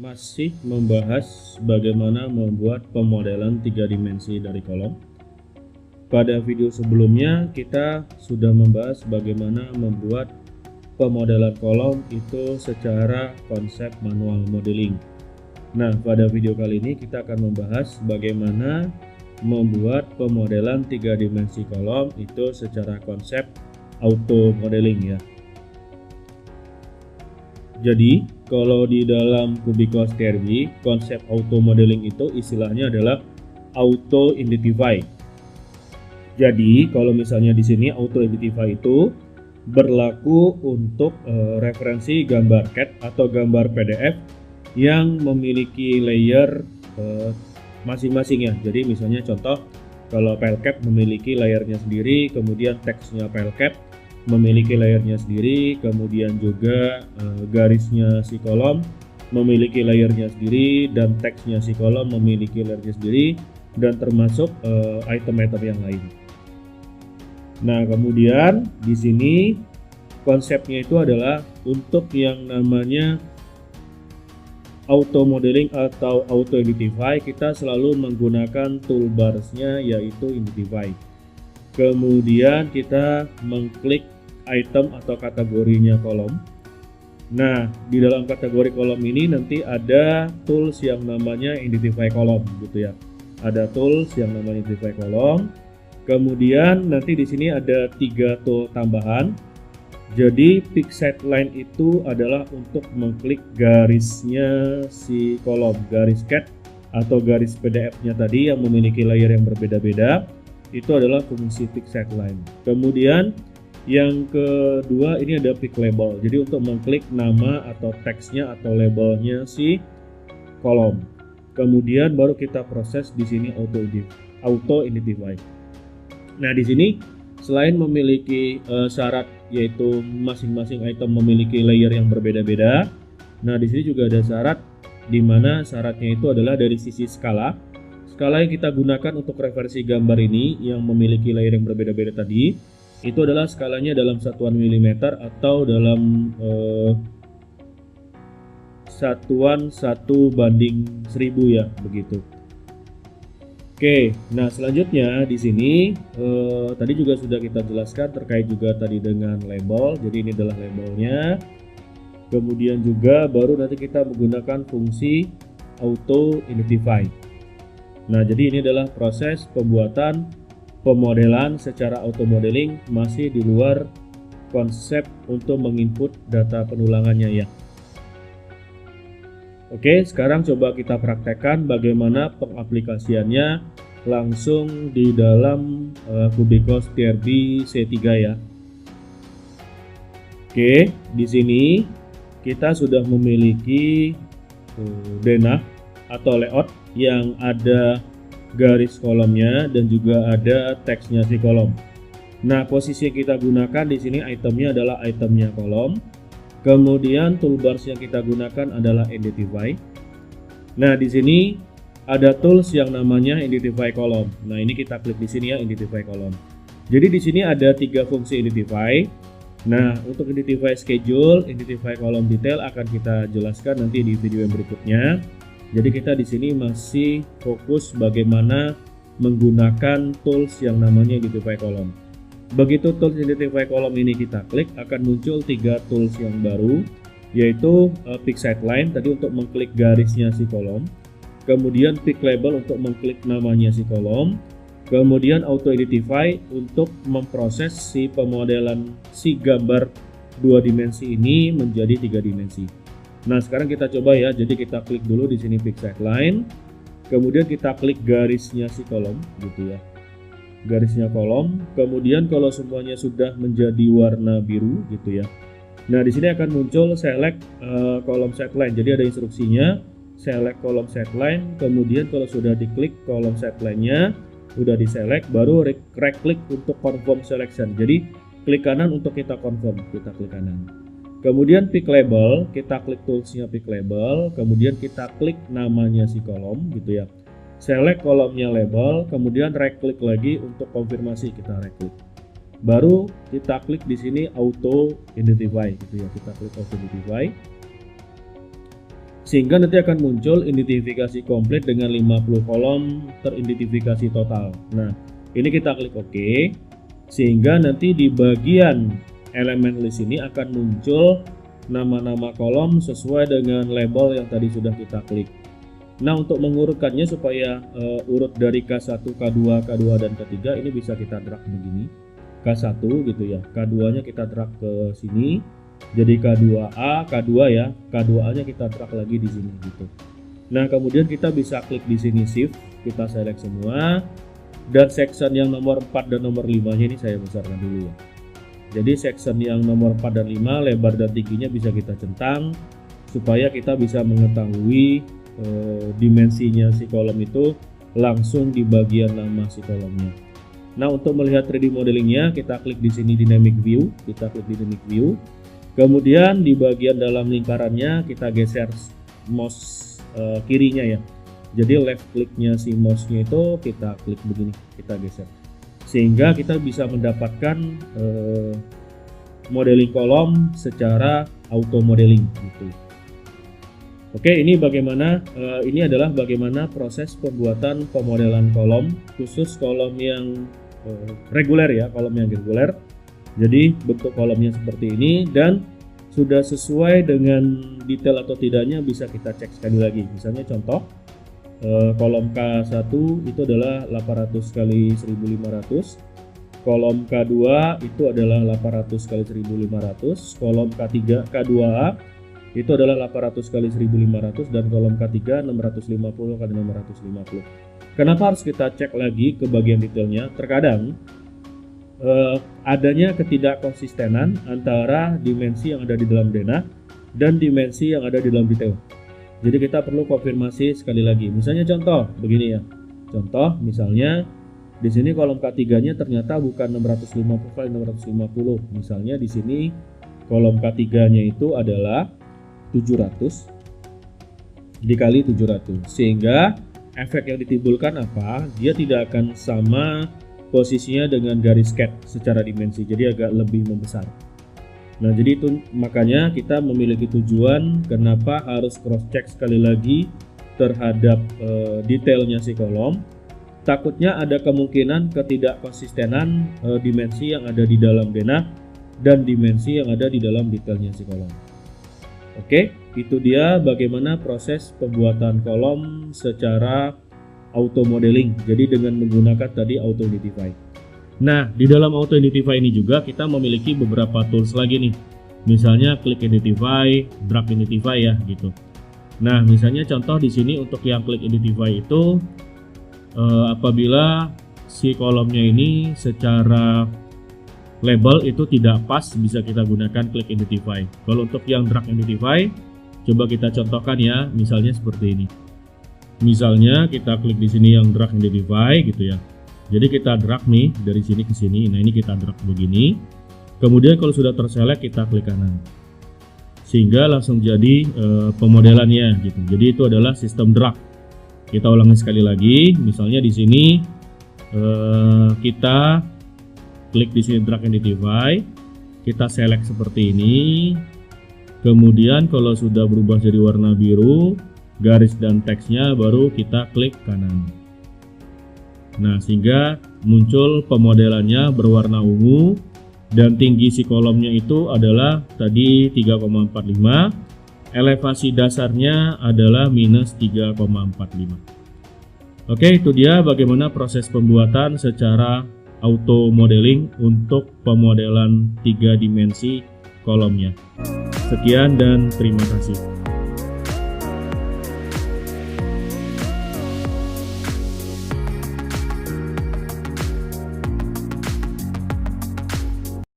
masih membahas bagaimana membuat pemodelan 3 dimensi dari kolom. Pada video sebelumnya kita sudah membahas bagaimana membuat pemodelan kolom itu secara konsep manual modeling. Nah, pada video kali ini kita akan membahas bagaimana membuat pemodelan 3 dimensi kolom itu secara konsep auto modeling ya. Jadi, kalau di dalam Kubikos TRB, konsep auto modeling itu istilahnya adalah auto identify. Jadi, kalau misalnya di sini auto identify itu berlaku untuk referensi gambar CAD atau gambar PDF yang memiliki layer masing-masing ya. Jadi, misalnya contoh kalau FileCAD memiliki layernya sendiri, kemudian teksnya FileCAD memiliki layernya sendiri, kemudian juga garisnya si kolom memiliki layernya sendiri, dan teksnya si kolom memiliki layernya sendiri, dan termasuk item-item yang lain. Nah, kemudian di sini konsepnya itu adalah untuk yang namanya auto modeling atau auto identify, kita selalu menggunakan toolbarsnya yaitu identify. Kemudian kita mengklik item atau kategorinya kolom. Nah, di dalam kategori kolom ini nanti ada tools yang namanya identify kolom gitu ya. Ada tools yang namanya identify kolom. Kemudian nanti di sini ada 3 tool tambahan. Jadi pick set line itu adalah untuk mengklik garisnya si kolom, garis CAD atau garis PDF-nya tadi yang memiliki layer yang berbeda-beda. Itu adalah fungsi pick set line. Kemudian yang kedua ini ada pick label. Jadi untuk mengklik nama atau teksnya atau labelnya si kolom. Kemudian baru kita proses di sini auto identify. Nah, di sini selain memiliki syarat yaitu masing-masing item memiliki layer yang berbeda-beda. Nah, di sini juga ada syarat di mana syaratnya itu adalah dari sisi skala. Skala yang kita gunakan untuk referensi gambar ini yang memiliki layer yang berbeda-beda tadi itu adalah skalanya dalam satuan milimeter atau dalam satuan 1/1000 ya, begitu. Oke, nah selanjutnya di sini tadi juga sudah kita jelaskan terkait juga tadi dengan label. Jadi ini adalah labelnya. Kemudian juga baru nanti kita menggunakan fungsi auto identify. Nah, jadi ini adalah proses pembuatan pemodelan secara auto modeling masih di luar konsep untuk menginput data penulangannya ya. Oke, sekarang coba kita praktekkan bagaimana pengaplikasiannya langsung di dalam Kubikos TRB C3 ya. Oke, di sini kita sudah memiliki denah atau layout yang ada garis kolomnya dan juga ada teksnya si kolom. Nah, posisi yang kita gunakan di sini itemnya adalah itemnya kolom. Kemudian toolbars yang kita gunakan adalah identify. Nah, di sini ada tools yang namanya identify kolom. Nah, ini kita klik di sini ya, identify kolom. Jadi di sini ada 3 fungsi identify. Nah, untuk identify schedule, identify kolom detail akan kita jelaskan nanti di video yang berikutnya. Jadi kita di sini masih fokus bagaimana menggunakan tools yang namanya identify kolom. Begitu tools identify kolom ini kita klik, akan muncul 3 tools yang baru, yaitu pick set line tadi untuk mengklik garisnya si kolom, kemudian pick label untuk mengklik namanya si kolom, kemudian auto identify untuk memproses si pemodelan si gambar 2 dimensi ini menjadi 3 dimensi. Nah, sekarang kita coba ya. Jadi kita klik dulu di sini pick set line, kemudian kita klik garisnya si kolom gitu ya. Garisnya kolom, kemudian kalau semuanya sudah menjadi warna biru gitu ya. Nah, di sini akan muncul select kolom set line. Jadi ada instruksinya, select kolom set line, kemudian kalau sudah diklik kolom set line-nya, udah di-select, baru right click untuk confirm selection. Jadi klik kanan untuk kita confirm, kita klik kanan. Kemudian pick label, kita klik toolsnya pick label, kemudian kita klik namanya si kolom gitu ya. Select kolomnya label, kemudian right click lagi untuk konfirmasi, kita right click. Baru kita klik di sini auto identify gitu ya, kita klik auto identify. sehingga nanti akan muncul identifikasi komplit dengan 50 kolom teridentifikasi total. Nah, ini kita klik OK, sehingga nanti di bagian elemen list ini akan muncul nama-nama kolom sesuai dengan label yang tadi sudah kita klik. Nah, untuk mengurutkannya supaya urut dari K1, K2, K2 dan K3 ini bisa kita drag begini. K1 gitu ya, K2 nya kita drag ke sini. Jadi K2A, K2 ya, K2A nya kita drag lagi di sini gitu. Nah, kemudian kita bisa klik di sini shift, kita select semua, dan section yang nomor 4 dan nomor 5 nya ini saya besarkan dulu ya. Jadi section yang nomor 4 dan 5 lebar dan tingginya bisa kita centang supaya kita bisa mengetahui dimensinya si kolom itu langsung di bagian nama si kolomnya. Nah, untuk melihat 3D modelingnya kita klik di sini dynamic view, kita klik dynamic view. Kemudian di bagian dalam lingkarannya kita geser mouse kirinya ya. Jadi left clicknya si mouse-nya itu kita klik begini, kita geser. Sehingga kita bisa mendapatkan modeling kolom secara auto modeling gitu. Oke, ini bagaimana ini adalah bagaimana proses pembuatan pemodelan kolom, khusus kolom yang reguler ya, kolom yang reguler. Jadi bentuk kolomnya seperti ini dan sudah sesuai dengan detail atau tidaknya bisa kita cek sekali lagi. Misalnya contoh kolom K1 itu adalah 800 kali 1500, kolom K2 itu adalah 800 kali 1500, kolom K3 K2A itu adalah 800 kali 1500 dan kolom K3 650 kali 650. Kenapa harus kita cek lagi ke bagian detailnya? Terkadang adanya ketidakkonsistenan antara dimensi yang ada di dalam denah dan dimensi yang ada di dalam detail. Jadi kita perlu konfirmasi sekali lagi. Misalnya contoh begini ya. Contoh misalnya di sini kolom K3-nya ternyata bukan 650 kali 650. Misalnya di sini kolom K3-nya itu adalah 700 dikali 700. Sehingga efek yang ditimbulkan apa? Dia tidak akan sama posisinya dengan garis cat secara dimensi, jadi agak lebih membesar. Nah, jadi itu makanya kita memiliki tujuan kenapa harus cross check sekali lagi terhadap detailnya si kolom. Takutnya ada kemungkinan ketidakkonsistenan dimensi yang ada di dalam denah dan dimensi yang ada di dalam detailnya si kolom. Oke, itu dia bagaimana proses pembuatan kolom secara auto modeling, jadi dengan menggunakan tadi auto identify. Nah, di dalam auto identify ini juga kita memiliki beberapa tools lagi nih. Misalnya klik identify, drag identify ya gitu. Nah, misalnya contoh di sini untuk yang klik identify itu apabila si kolomnya ini secara label itu tidak pas, bisa kita gunakan klik identify. Kalau untuk yang drag identify, coba kita contohkan ya, misalnya seperti ini. Misalnya kita klik di sini yang drag identify gitu ya. Jadi kita drag nih dari sini ke sini. Nah, ini kita drag begini. Kemudian kalau sudah terselect kita klik kanan. Sehingga langsung jadi pemodelannya gitu. Jadi itu adalah sistem drag. Kita ulangi sekali lagi. Misalnya di sini kita klik di sini drag identify. Kita select seperti ini. Kemudian kalau sudah berubah jadi warna biru, garis dan teksnya baru kita klik kanan. Nah, sehingga muncul pemodelannya berwarna ungu dan tinggi si kolomnya itu adalah tadi 3,45, elevasi dasarnya adalah minus 3,45. Oke, itu dia bagaimana proses pembuatan secara auto modeling untuk pemodelan 3 dimensi kolomnya. Sekian dan terima kasih.